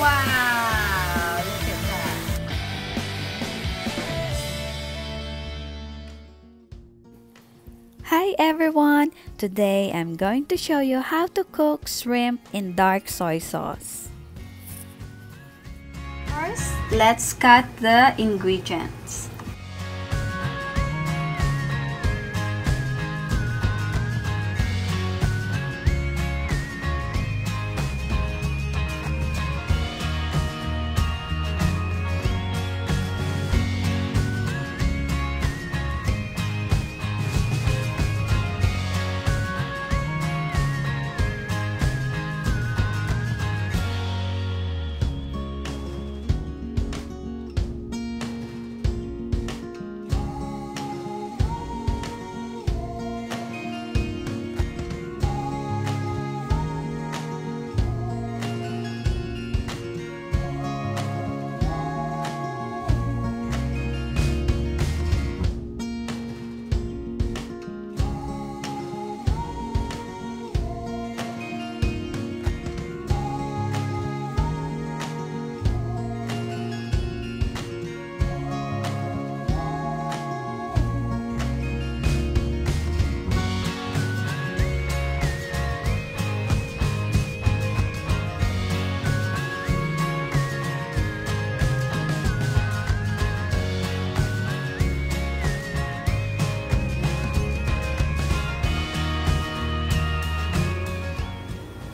Wow, look at that. Hi everyone! Today I'm going to show you how to cook shrimp in dark soy sauce. First, let's cut the ingredients.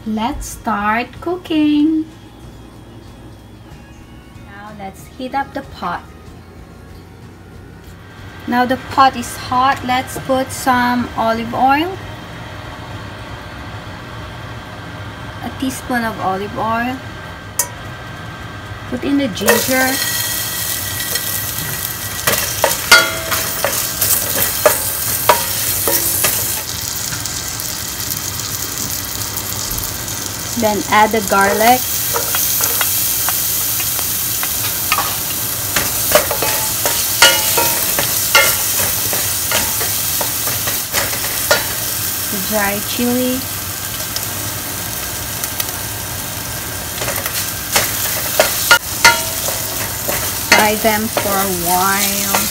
Let's start cooking. Now let's heat up the pot. Now the pot is hot. Let's put some olive oil. A teaspoon of olive oil. Put in the ginger. Then add the garlic. The dry chili. Fry them for a while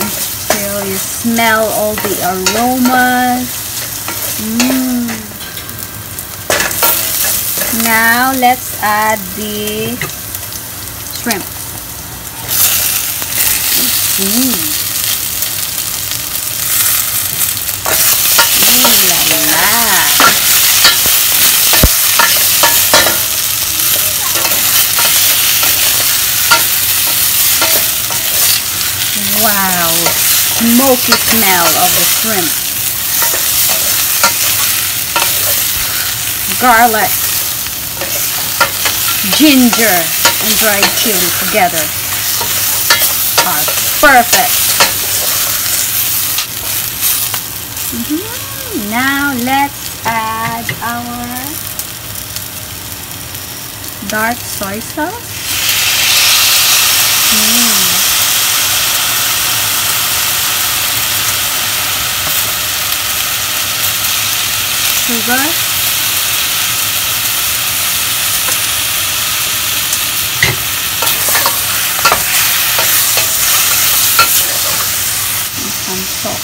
until you smell all the aromas. Now let's add the shrimp. Wow, smoky smell of the shrimp. Garlic, ginger, and dried chili together are perfect. Now let's add our dark soy sauce. Sugar. Some salt.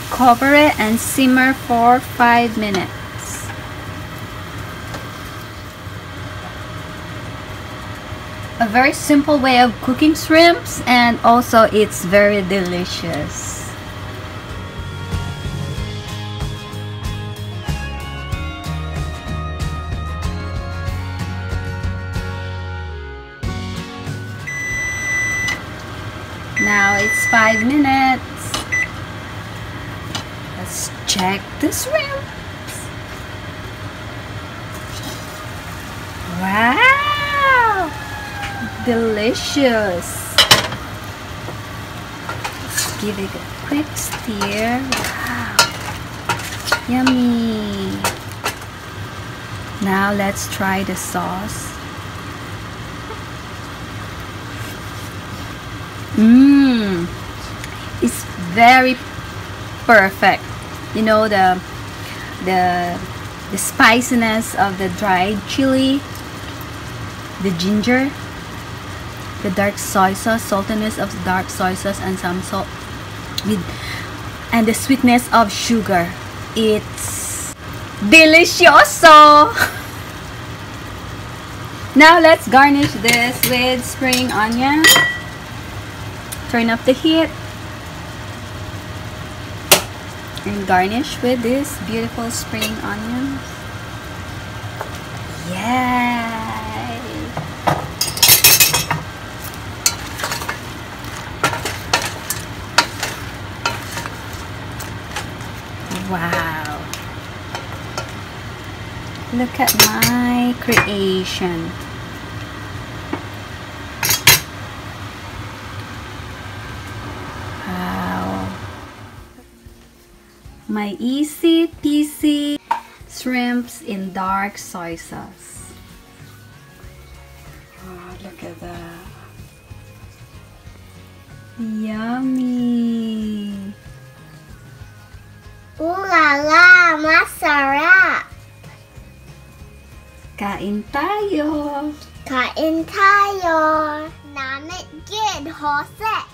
Cover it and simmer for 5 minutes. A very simple way of cooking shrimps, and also it's very delicious. Now it's 5 minutes. Let's check the shrimps. Wow! Delicious. Let's give it a quick stir. Wow! Yummy! Now let's try the sauce. It's very perfect. You know, the spiciness of the dried chili, the ginger, the dark soy sauce, saltiness of dark soy sauce, and some salt, and the sweetness of sugar. It's delicioso. Now let's garnish this with spring onion. Turn up the heat and garnish with this beautiful spring onions. Yay! Wow! Look at my creation. My easy peasy shrimps in dark soy sauce. Oh, look at that. Yummy. OHLALAH, MASARAP. Kain tayo. Kain tayo. Namit gid hose.